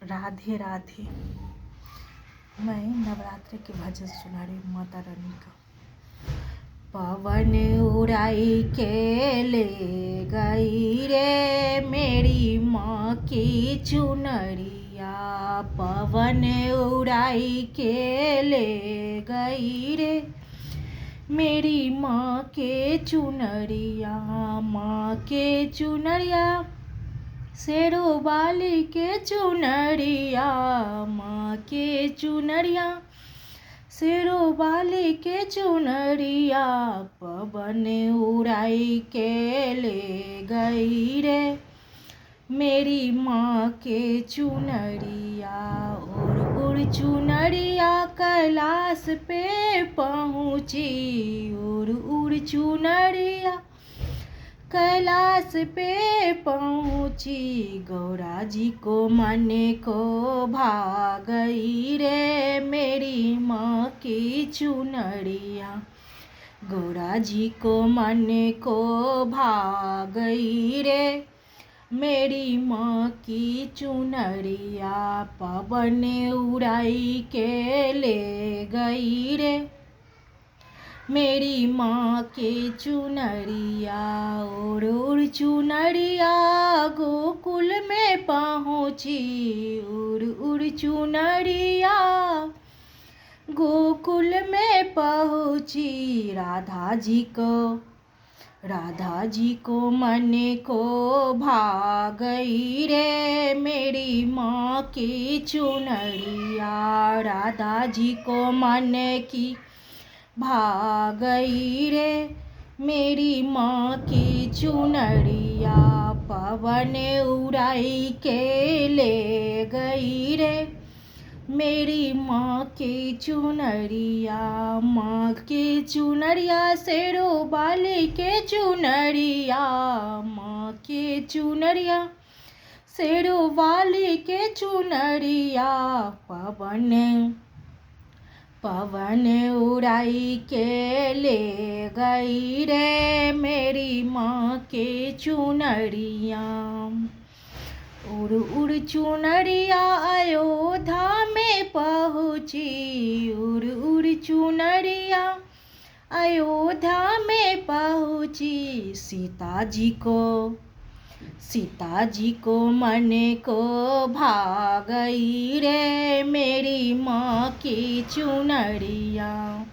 राधे राधे। मैं नवरात्रि के भजन सुना रही हूँ माता रानी का। पवन उड़ाई के ले गई रे मेरी माँ की चुनरिया, पवन उड़ाई के ले गई रे मेरी माँ के चुनरिया, माँ के चुनरिया शेरों वाली के चुनरिया, माँ के चुनरिया शेरों वाली के चुनरिया, पवन उड़ाई के ले गई रे मेरी माँ के चुनरिया। उड़ उड़ चुनरिया कैलाश पे पहुँची, उड़ उड़ चुनरिया कैलाश पे पहुँची, गौरा जी को मन को भा गई रे मेरी माँ की चुनरिया, गौरा जी को मन को भा गई रे मेरी माँ की चुनरिया, पवन उड़ाई के ले गई रे मेरी माँ के चुनरिया। उड़ उड़ चुनरिया गोकुल में पहुँची, उड़ उड़ चुनरिया गोकुल में पहुँची, राधा जी को मन को भा गई रे मेरी माँ की चुनरिया, राधा जी को मन की भा गई रे मेरी माँ की चुनरिया, पवन उड़ाई के ले गई रे मेरी माँ की चुनरिया, माँ की चुनरिया शेरों वाली के चुनरिया, माँ की चुनरिया शेरों वाली के चुनरिया, पवन उड़ाई के ले गई रे मेरी माँ के चुनरिया। उड़ उड़ चुनरिया अयोध्या में पहुँची, उड़ उड़ चुनरिया अयोध्या में पहुँची, सीता जी को मन को भा गई रे मेरी माँ की चुनरिया,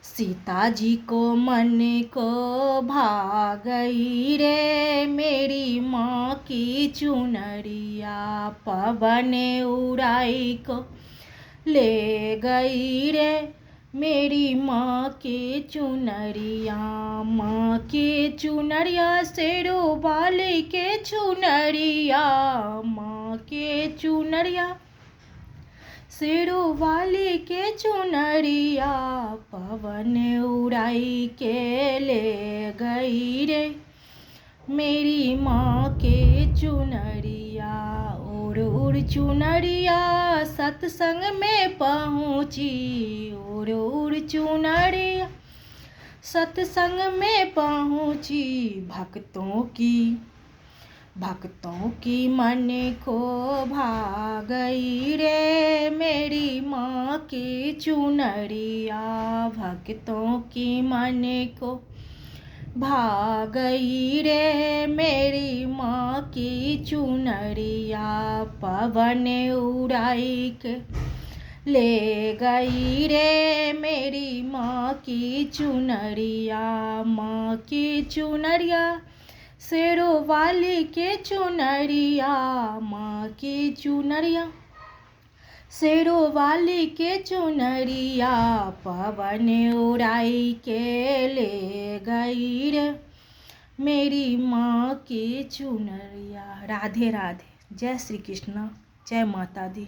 सीता जी को मन को भा गई रे मेरी माँ की चुनरिया, पवन उड़ाई को ले गई रे मेरी माँ के चुनरिया, माँ के चुनरिया शेरों वाली के चुनरिया, माँ के चुनरिया शेरों वाली के चुनरिया, पवन उड़ाई के ले गई रे मेरी माँ के चुनरिया। उड़ उड़ चुनरिया सत्संग में पहुँची, उड़ उड़ चुनरिया सत्संग में पहुँची, भक्तों की मन को भा गई रे मेरी माँ की चुनरिया, भक्तों की मन को भा गई रे मेरी माँ की चुनरिया, पवन उड़ाई के ले गई रे मेरी माँ की चुनरिया, माँ की चुनरिया शेरों वाली के चुनरिया, माँ की चुनरिया शेरों वाली के चुनरिया, पवन उड़ाई के ले गई रे मेरी माँ की चुनरिया। राधे राधे। जय श्री कृष्ण, जय माता दी।